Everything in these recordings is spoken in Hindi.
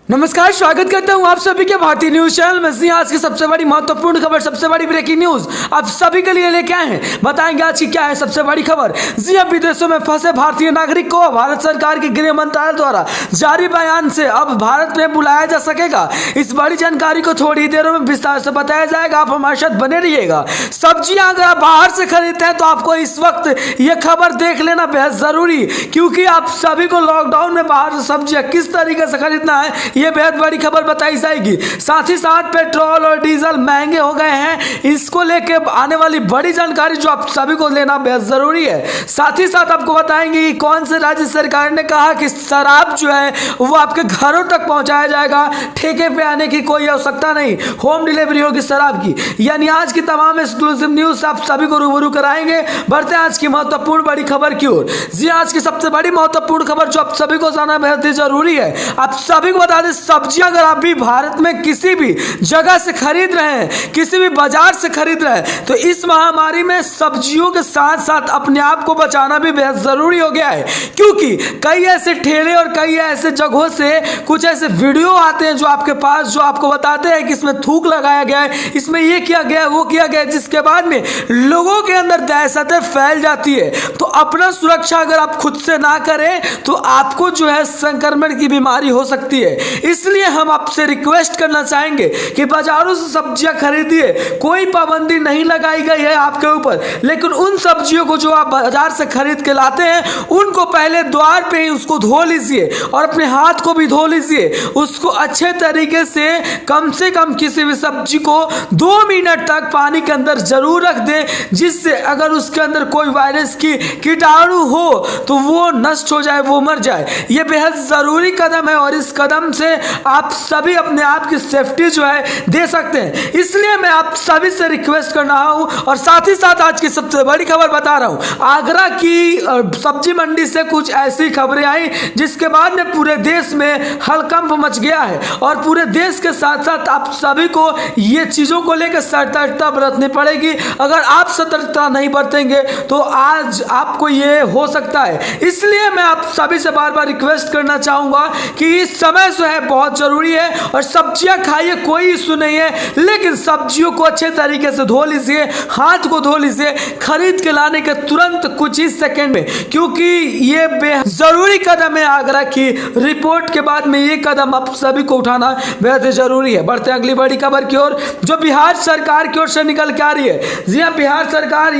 नमस्कार, स्वागत करता हूं आप सभी के भारतीय न्यूज चैनल में। जी आज की सबसे बड़ी महत्वपूर्ण खबर, सबसे बड़ी ब्रेकिंग न्यूज आप सभी के लिए लेके आए हैं। बताएंगे आज की क्या है सबसे बड़ी खबर। जी अब विदेशों में फंसे भारतीय नागरिक को भारत सरकार के गृह मंत्रालय द्वारा जारी बयान से अब भारत में बुलाया जा सकेगा। इस बड़ी जानकारी को थोड़ी देर में विस्तार से बताया जाएगा, आप हमारे साथ बने रहिएगा। सब्जियां अगर आप बाहर से खरीदते हैं तो आपको इस वक्त यह खबर देख लेना बेहद जरूरी, क्योंकि आप सभी को लॉकडाउन में बाहर से सब्जियां किस तरीके से खरीदना है ये बेहद बड़ी खबर बताई जाएगी। साथ ही साथ पेट्रोल और डीजल महंगे हो गए हैं, इसको लेके आने वाली बड़ी जानकारी जो आप सभी को लेना बेहद जरूरी है। साथ ही साथ आपको बताएंगे कि कौन से राज्य सरकार ने कहा कि शराब जो है वो आपके घरों तक पहुंचाया जाएगा, ठेके पे आने की कोई आवश्यकता नहीं, होम डिलीवरी होगी शराब की। यानी आज की तमाम एक्सक्लूसिव न्यूज आप सभी को रूबरू कराएंगे। बढ़ते हैं आज की महत्वपूर्ण बड़ी खबर की ओर। जी आज की सबसे बड़ी महत्वपूर्ण खबर जो आप सभी को जाना बेहद ही जरूरी है। आप सभी को बता दें, सब्जियां अगर आप भी भारत में किसी भी जगह से खरीद रहे हैं, किसी भी बाजार से खरीद रहे हैं, तो इस महामारी में सब्जियों के साथ साथ अपने आप को बचाना भी बेहद जरूरी हो गया है। क्योंकि कई ऐसे ठेले और कई ऐसे जगहों से कुछ ऐसे वीडियो आते हैं जो आपके पास, जो आपको बताते हैं कि इसमें थूक लगाया गया है, इसमें ये किया गया है, वो किया गया है, जिसके बाद में लोगों के अंदर दहशतें फैल जाती है। तो अपना सुरक्षा अगर आप खुद से ना करें तो आपको जो है संक्रमण की बीमारी हो सकती है। इसलिए हम आपसे रिक्वेस्ट करना चाहेंगे कि बाजारों से सब्जियां खरीदिए, कोई पाबंदी नहीं लगाई गई है आपके ऊपर, लेकिन उन सब्जियों को जो आप बाजार से खरीद के लाते हैं उनको पहले द्वार पे ही उसको धो लीजिए और अपने हाथ को भी धो लीजिए। उसको अच्छे तरीके से कम किसी भी सब्जी को 2 मिनट तक पानी के अंदर जरूर रख दें, जिससे अगर उसके अंदर कोई वायरस की कीटाणु हो तो वो नष्ट हो जाए, वो मर जाए। ये बेहद जरूरी कदम है और इस कदम से आप सभी अपने आप की सेफ्टी जो है दे सकते हैं। इसलिए मैं आप सभी से रिक्वेस्ट कर रहा हूं और साथ ही साथ आज की सबसे बड़ी खबर बता रहा हूं। आगरा की सब्जी मंडी से कुछ ऐसी खबरें आई जिसके बाद में पूरे देश में हड़कंप मच गया है और पूरे देश के साथ साथ आप सभी को ये चीजों को लेकर सतर्कता बरतनी पड़ेगी। अगर आप सतर्कता नहीं बरतेंगे तो आज आपको ये हो सकता है। इसलिए मैं आप सभी से बार बार रिक्वेस्ट करना चाहूंगा कि इस समय जो है बहुत जरूरी है और सब्जियां खाइए, कोई इशू नहीं है, लेकिन सब्जियों को अच्छे तरीके से धो लीजिए, हाथ को धो लीजिए खरीद के लाने के तुरंत कुछ ही सेकंड में, क्योंकि ये बेहद जरूरी कदम है। आगरा की रिपोर्ट के बाद में ये कदम आप सभी को उठाना बेहद जरूरी है। बढ़ते अगली बड़ी खबर की ओर जो बिहार सरकार की ओर से निकल के आ रही है। जी हाँ, बिहार सरकार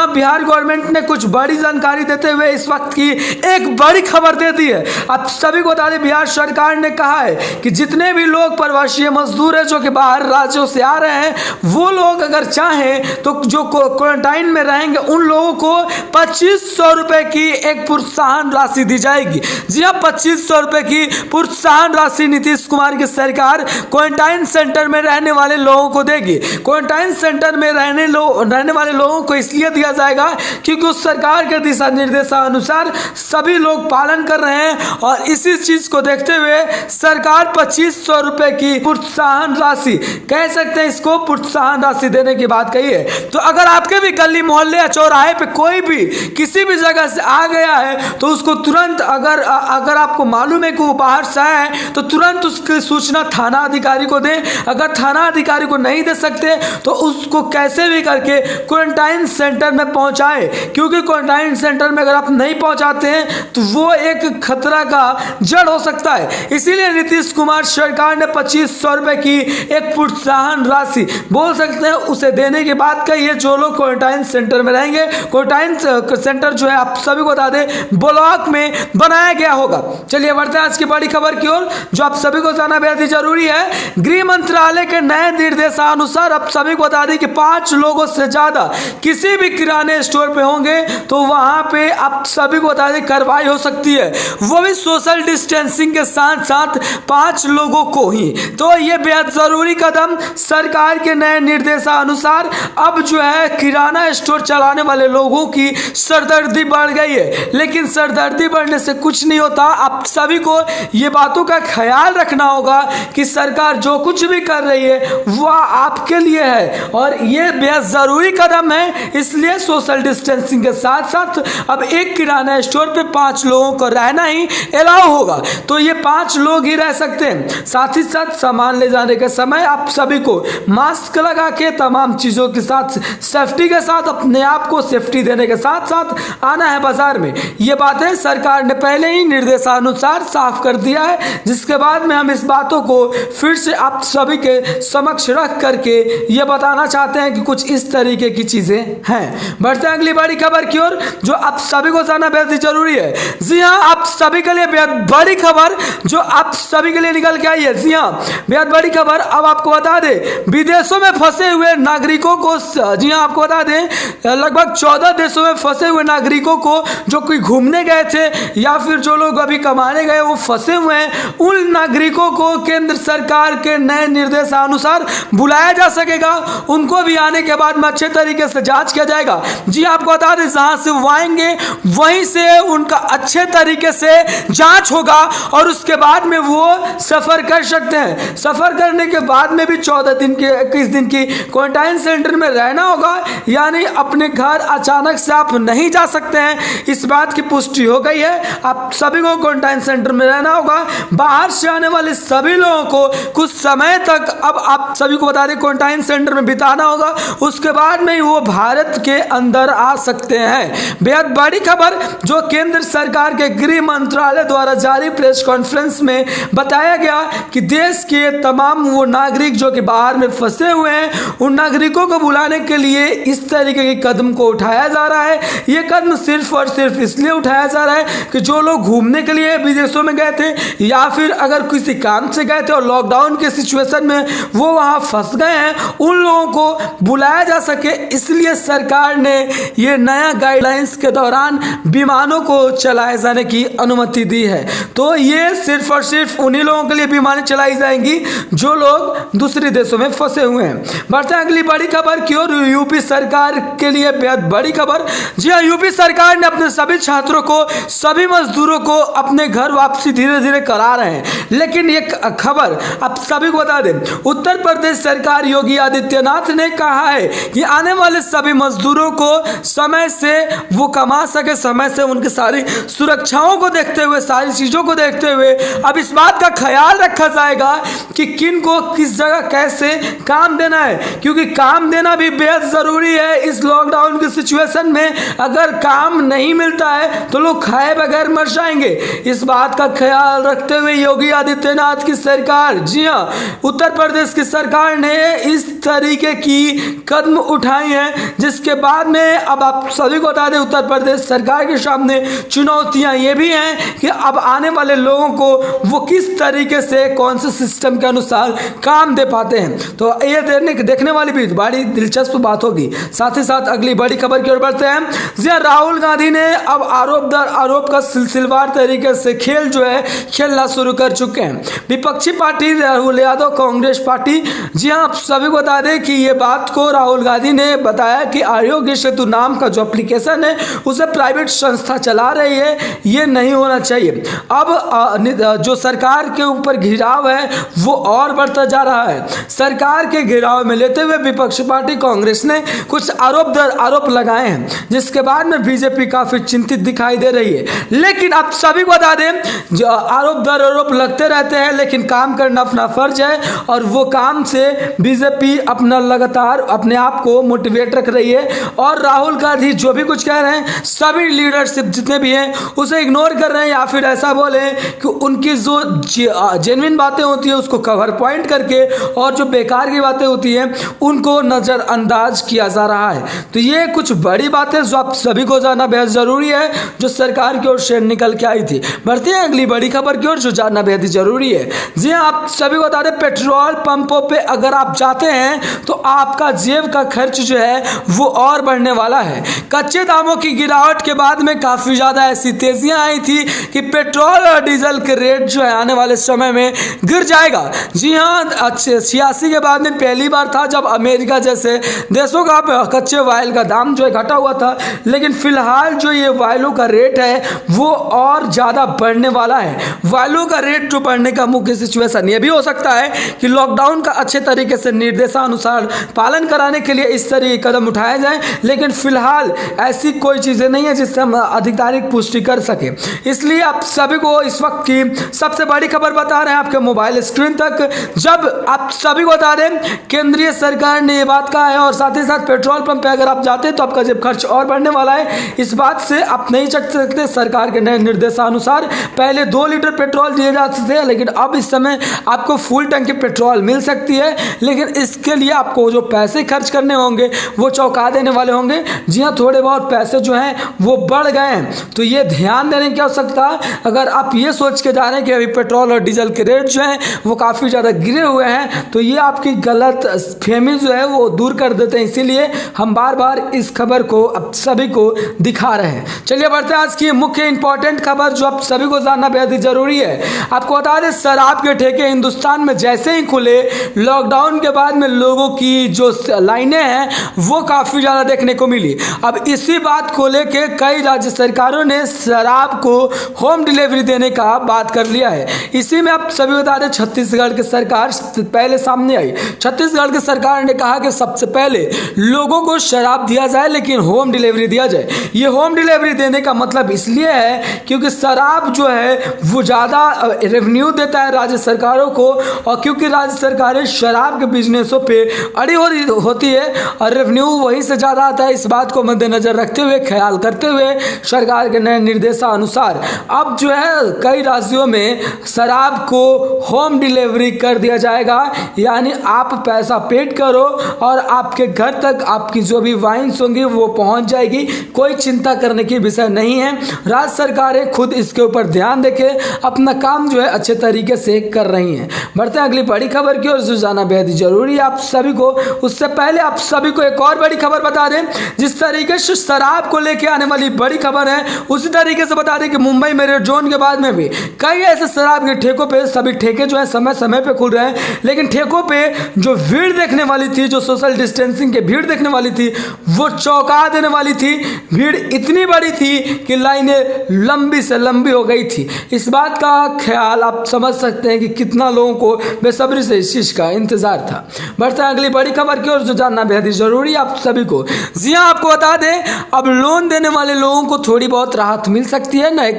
बिहार गवर्नमेंट ने कुछ बड़ी जानकारी देते हुए इस वक्त की एक बड़ी खबर दे दी है। आप सभी को बता दें, बिहार सरकार ने कहा है कि जितने भी लोग प्रवासी मजदूर हैं जो कि बाहर राज्यों से आ रहे हैं, वो लोग अगर चाहें तो जो क्वारंटाइन में रहेंगे उन लोगों को 2500 रुपए की एक प्रोत्साहन राशि दी जाएगी। जी हाँ, 2500 रुपए की प्रोत्साहन राशि नीतीश कुमार की सरकार क्वारंटाइन सेंटर में रहने वाले लोगों को देगी। क्वारंटाइन सेंटर में रहने वाले लोगों को इसलिए दिया जाएगा क्योंकि उस सरकार के दिशा निर्देशानुसार सभी लोग पालन कर रहे हैं और इसी चीज को देखते हुए सरकार 2500 रुपए की प्रोत्साहन राशि, कह सकते हैं इसको प्रोत्साहन राशि देने की बात कही है। तो अगर आपके भी गली मोहल्ले या चौराहे पे कोई भी किसी भी जगह से आ गया है तो उसको तुरंत अगर आपको मालूम है कि वो बाहर से आया है तो तुरंत उसकी सूचना थाना अधिकारी को दें। अगर थाना अधिकारी को नहीं दे सकते तो उसको कैसे भी करके क्वारंटाइन सेंटर में पहुंचाए, क्योंकि क्वारंटाइन सेंटर में अगर आप नहीं पहुंचाते हैं तो वो एक खतरा का जड़ हो सकता है। इसीलिए नीतीश कुमार सरकार ने 2500 रुपए की एक प्रोत्साहन राशि बोल सकते हैं उसे देने की बात कही है। जो लोग क्वारंटाइन सेंटर में रहेंगे, क्वारंटाइन सेंटर जो है आप सभी को बता दें ब्लॉक में बनाया गया होगा। चलिए बढ़ते हैं आज की बड़ी खबर की ओर जो आप सभी को जाना बेहद ही जरूरी है। गृह मंत्रालय के नए निर्देशानुसार आप सभी को बता दें कि 5 लोगों से ज्यादा किसी भी किराने स्टोर पे होंगे तो वहां पे आप सभी को बता दें कार्रवाई हो सकती है, वो भी सोशल डिस्टेंसिंग के साथ साथ 5 लोगों को ही। तो ये बेहद जरूरी कदम सरकार के नए निर्देशानुसार अब जो है किराना स्टोर चलाने वाले लोगों की सरदर्दी बढ़ गई है, लेकिन सरदर्दी बढ़ने से कुछ नहीं होता। आप सभी को ये बातों का ख्याल रखना होगा कि सरकार जो कुछ भी कर रही है वह आपके लिए है और ये बेहद जरूरी कदम है। इसलिए सोशल डिस्टेंसिंग के साथ साथ अब एक किराना स्टोर पे 5 लोगों को रहना ही अलाउ होगा। तो ये 5 लोग ही रह सकते हैं। साथ ही साथ सामान ले जाने के समय आप सभी को मास्क लगा के तमाम चीज़ों के साथ सेफ्टी के साथ अपने आप को सेफ्टी देने के साथ साथ आना है बाजार में। ये बातें सरकार ने पहले ही निर्देशानुसार साफ कर दिया है, जिसके बाद में हम इस बातों को फिर से आप सभी के समक्ष रख करके ये बताना चाहते हैं कि कुछ इस तरीके की चीज़ें हैं। बढ़ते हैं अगली बड़ी खबर की ओर, जो आप सभी को जानना बेहद ही जरूरी है। जी हाँ, आप सभी के लिए बेहद बड़ी खबर जो आप सभी के लिए निकल के आई है। जी हाँ, बेहद बड़ी खबर। अब आपको बता दें, विदेशों में फंसे हुए नागरिकों को, जी हाँ आपको बता दें, लगभग 14 देशों में फंसे हुए नागरिकों को जो कोई घूमने गए थे या फिर जो लोग अभी कमाने गए वो फंसे हुए हैं, उन नागरिकों को केंद्र सरकार के नए निर्देशानुसार बुलाया जा सकेगा। उनको भी आने के बाद में अच्छे तरीके से जांच किया जाएगा। जी आपको बता दें, जहां से वो आएंगे वहीं से उनका अच्छे तरीके से जांच होगा और उसके बाद में वो सफर कर सकते हैं। सफर करने के बाद में भी 14 दिन के 21 दिन की क्वारंटाइन सेंटर में रहना होगा, यानी अपने घर अचानक से आप नहीं जा सकते हैं। इस बात की पुष्टि हो गई है। आप सभी को क्वारंटाइन सेंटर में रहना होगा। बाहर से आने वाले सभी लोगों को कुछ समय तक, अब आप सभी को बता दें, क्वारंटाइन सेंटर में बिताना होगा। उसके बाद में वो भारत के अंदर आ सकते हैं। बेहद बड़ी खबर जो केंद्र सरकार के गृह मंत्रालय द्वारा जारी प्रेस कॉन्फ्रेंस में बताया गया कि देश के तमाम वो नागरिक जो कि बाहर में फंसे हुए हैं, उन नागरिकों को बुलाने के लिए इस तरीके के कदम को उठाया जा रहा है। ये कदम सिर्फ और सिर्फ इसलिए उठाया जा रहा है कि जो लोग घूमने के लिए विदेशों में गए थे या फिर अगर किसी काम से गए थे और लॉकडाउन के सिचुएशन में वो वहाँ फंस गए हैं, उन लोगों को बुलाया जा सके। इसलिए सरकार ने ये नया गाइडलाइंस के दौरान विमानों को चलाए जाने की अनुमति दी है। तो ये सिर्फ और सिर्फ उन्हीं लोगों के लिए विमानें चलाई जाएंगी जो लोग दूसरे देशों में फंसे हुए हैं। बढ़ते हैं अगली बड़ी खबर की ओर। यूपी सरकार के लिए बेहद बड़ी खबर। जी हाँ, यूपी सरकार ने अपने सभी छात्रों को, सभी मजदूरों को अपने घर वापसी धीरे धीरे करा रहे हैं। लेकिन एक खबर आप सभी को बता दें, उत्तर प्रदेश सरकार योगी आदित्यनाथ ने कहा है कि आने वाले सभी मजदूरों को समय से वो कमा सके, समय से उनकी सारी सुरक्षाओं को देखते हुए, सारी चीज़ों को देखते हुए अब इस बात का ख्याल रखा जाएगा कि किन को किस जगह कैसे काम देना है, क्योंकि काम देना भी बेहद ज़रूरी है। इस लॉकडाउन की सिचुएशन में अगर काम नहीं मिलता है तो लोग खाए बगैर मर जाएंगे। इस बात का ख्याल रखते हुए योगी आदित्यनाथ की सरकार, जी हाँ, उत्तर प्रदेश की सरकार ने इस तरीके की कदम उठाई हैं, जिसके बाद में अब आप सभी को बता दें, उत्तर प्रदेश सरकार के सामने चुनौतियां ये भी हैं कि अब आने वाले लोगों को वो किस तरीके से कौन से सिस्टम के अनुसार काम दे पाते हैं। तो ये देखने वाली भी बड़ी दिलचस्प बात होगी। साथ ही साथ अगली बड़ी खबर की ओर बढ़ते हैं। जी राहुल गांधी ने अब आरोप दर आरोप का सिलसिलेवार तरीके से खेल जो है खेलना शुरू कर चुके हैं। विपक्षी पार्टी राहुल यादव कांग्रेस पार्टी, जी हाँ, आप सभी को बता दें कि ये बात को राहुल गांधी ने बताया कि आरोग्य सेतु नाम का जो एप्लीकेशन है उसे प्राइवेट संस्था चला रही है, ये नहीं होना चाहिए। अब जो सरकार के ऊपर घिराव है वो और बढ़ता जा रहा है। सरकार के घिराव में लेते हुए विपक्षी पार्टी कांग्रेस ने कुछ आरोप लगाए हैं, जिसके बाद में बीजेपी काफी चिंतित दिखाई दे रही है। लेकिन आप सभी को बता दें, जो आरोप लगते रहते हैं, लेकिन काम करना अपना फर्ज है और वो काम से बीजेपी अपना लगातार अपने आप को मोटिवेट रख रही है। और राहुल गांधी जो भी कुछ कह रहे हैं, सभी लीडरशिप जितने भी हैं उसे इग्नोर कर रहे हैं, या फिर ऐसा बोले कि उनकी जो जेन्युइन बातें होती है उसको कवर पॉइंट करके और जो बेकार की बातें होती हैं उनको नज़रअंदाज किया जा रहा है। तो ये कुछ बड़ी बातें जो आप सभी को जानना बेहद ज़रूरी है, जो सरकार की ओर से निकल के आई थी। बढ़ते हैं अगली बड़ी खबर की ओर, जो जानना बेहद ही जरूरी है। जी हाँ, आप सभी को बता दें, पेट्रोल पंपों पे अगर आप जाते हैं तो आपका जेब का खर्च जो है वो और बढ़ने वाला है। कच्चे दामों की गिरावट के बाद में काफ़ी ज़्यादा ऐसी तेजियां आई थी कि पेट्रोल और डीजल के रेट जो है आने वाले समय में गिर जाएगा। जी हाँ, 86 के बाद में पहली बार था जब अमेरिका जैसे देशों का कच्चे ऑयल का दाम जो है घटा हुआ था, लेकिन फिलहाल जो ये ऑयलों का रेट है वो और ज़्यादा बढ़ने वाला है। ऑयलों का रेट जो बढ़ने का मुख्य सिचुएशन ये भी हो सकता है कि लॉकडाउन का अच्छे तरीके से निर्देशानुसार पालन कराने के लिए इस तरह कदम उठाए जाए, लेकिन फिलहाल ऐसी कोई चीज़ें नहीं है जिससे हम आधिकारिक पुष्टि कर सके। इसलिए आप सभी को इस वक्त की की सबसे बड़ी खबर बता रहे हैं आपके मोबाइल स्क्रीन तक। जब आप सभी को बता दें केंद्रीय सरकार ने ये बात कहा है और साथ ही साथ पेट्रोल पंप पे अगर आप जाते हैं तो आपका जेब खर्च और बढ़ने वाला है। इस बात से आप नहीं चक सकते। सरकार के नए निर्देशानुसार पहले 2 लीटर पेट्रोल दिए जाते थे, लेकिन अब इस समय आपको फुल टंकी पेट्रोल मिल सकती है, लेकिन इसके लिए आपको जो पैसे खर्च करने होंगे वो चौंका देने वाले होंगे। जी हाँ, थोड़े बहुत पैसे जो हैं वो बढ़ गए हैं, तो ये ध्यान देने की आवश्यकता है। अगर आप ये सोच के जा रहे हैं कि अभी पेट्रोल और डीजल के रेट जो हैं वो काफ़ी ज़्यादा गिरे हुए हैं, तो ये आपकी गलत फहमी जो है वो दूर कर देते हैं। इसीलिए हम बार बार इस खबर को आप सभी को दिखा रहे हैं। चलिए बढ़ते हैं आज की मुख्य इंपॉर्टेंट खबर जो आप सभी को जानना बेहद ही जरूरी है। आपको बता दें शराब के ठेके हिंदुस्तान में जैसे ही खुले, लॉकडाउन के बाद में लोगों की जो लाइनें हैं वो काफ़ी ज़्यादा देखने को मिली। अब इसी बात को लेके कई राज्य सरकारों ने शराब को होम डिलीवरी देने का बात कर लिया है। इसी में आप सभी बता दें छत्तीसगढ़ की सरकार सबसे पहले सामने आई। छत्तीसगढ़ की सरकार ने कहा कि सबसे पहले लोगों को शराब दिया जाए लेकिन होम डिलीवरी दिया जाए। ये होम डिलीवरी देने का मतलब इसलिए है क्योंकि शराब जो है वो ज़्यादा रेवेन्यू देता है राज्य सरकारों को, और क्योंकि राज्य सरकारें शराब के बिजनेसों पे अड़ी होती है और रेवेन्यू वहीं से ज़्यादा आता है। इस बात को मद्देनजर रखते हुए, ख्याल करते हुए सरकार के नए निर्देशानुसार अब जो है कई राज्यों में शराब को होम डिलीवरी कर दिया जाएगा। यानी आप पैसा पेड करो और आपके घर तक आपकी जो भी वाइन्स होंगी वो पहुंच जाएगी। कोई चिंता करने की विषय नहीं है। राज्य सरकारें खुद इसके ऊपर ध्यान देके अपना काम जो है अच्छे तरीके से कर रही हैं। बढ़ते हैं अगली बड़ी खबर की ओर, जो जाना बेहद जरूरी है आप सभी को। उससे पहले आप सभी को एक और बड़ी खबर बता दें। जिस तरीके से शराब को लेके आने वाली बड़ी खबर है, उसी तरीके से बता दें कि मुंबई में रेड जोन के बाद में भी कई ऐसे शराब के ठेकों पे, सभी ठेके जो है समय समय पे खुल रहे हैं, लेकिन ठेकों पे जो भीड़ देखने वाली थी, जो सोशल डिस्टेंसिंग की भीड़ देखने वाली थी, वो चौंका देने वाली थी। भीड़ इतनी बड़ी थी कि लाइनें लंबी से लंबी हो गई थी। इस बात का ख्याल आप समझ सकते हैं कि कितना लोगों को बेसब्री से इस चीज़ का इंतजार था। बढ़ते हैं अगली बड़ी खबर की ओर, जो जानना बेहद जरूरी है आप सभी को। जी हाँ, आपको बता दें अब लोन देने वाले लोगों को थोड़ी बहुत राहत मिल सकती है। नए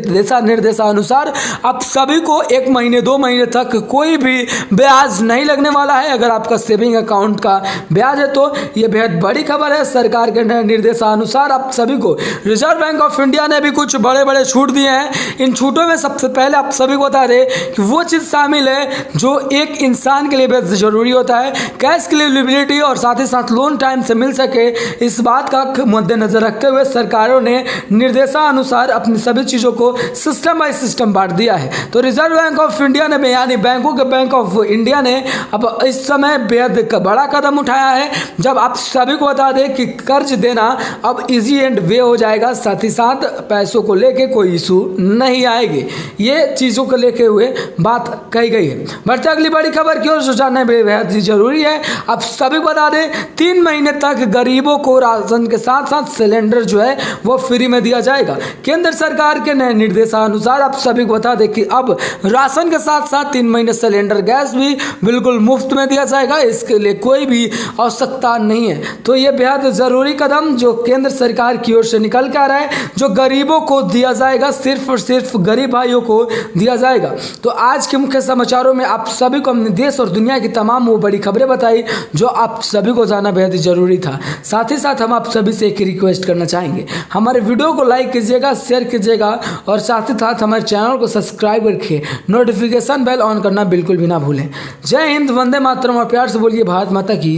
दिशा निर्देशानुसार आप सभी को 1 महीने 2 महीने तक कोई भी ब्याज नहीं लगने वाला है। अगर आपका सेविंग अकाउंट का ब्याज है तो ये बेहद बड़ी खबर है। सरकार के नए निर्देशानुसार आप सभी को रिजर्व बैंक ऑफ इंडिया ने भी कुछ बड़े बड़े छूट दिए हैं। इन छूटों में सबसे पहले आप सभी को बता दें कि वो चीज़ शामिल है जो एक इंसान के लिए बेहद जरूरी होता है। कैश की अवेलेबिलिटी और साथ ही साथ लोन टाइम से मिल सके, इस बात का मद्देनजर रखते हुए सरकारों ने निर्देशानुसार अपनी सभी चीज़ों को सिस्टम बाय सिस्टम बांट दिया है। तो रिजर्व बैंक ऑफ इंडिया ने यानी बैंकों के बैंक ऑफ इंडिया ने अब इस समय बेहद बड़ा कदम उठाया है। जब आप सभी को बता दें कि कर्ज देना अब इजी एंड वे हो जाएगा, साथ ही साथ पैसों को लेके कोई इशू नहीं आएगी। ये चीज़ों को लेके हुए बात कही गई है। बढ़ते अगली बड़ी खबर की ओर, जो जानना बेहद ही जरूरी है आप सभी को बता दें 3 महीने तक गरीबों को राशन के साथ साथ सिलेंडर जो है वो फ्री में दिया जाएगा। केंद्र सरकार के नए निर्देशानुसार आप सभी को बता दें कि अब राशन के साथ साथ 3 महीने सिलेंडर गैस भी बिल्कुल मुफ्त में दिया जाएगा। इसके लिए कोई भी आवश्यकता नहीं है। तो ये बेहद ज़रूरी कदम जो केंद्र सरकार की ओर से निकल कर आ रहा है, जो गरीबों को दिया जाएगा, सिर्फ और सिर्फ गरीब भाइयों को दिया जाएगा। तो आज के मुख्य समाचारों में आप सभी को हमने देश और दुनिया की तमाम वो बड़ी खबरें बताई जो आप सभी को जानना बेहद जरूरी था। साथ ही साथ हम आप सभी से एक रिक्वेस्ट करना चाहेंगे, हमारे वीडियो को लाइक कीजिएगा, शेयर कीजिएगा और साथ ही साथ हमारे चैनल को सब्सक्राइब रखिए, नोटिफिकेशन बेल ऑन करना बिल्कुल भी ना भूलें। जय हिंद, वंदे मातरम और प्यार से बोलिए भारत माता की।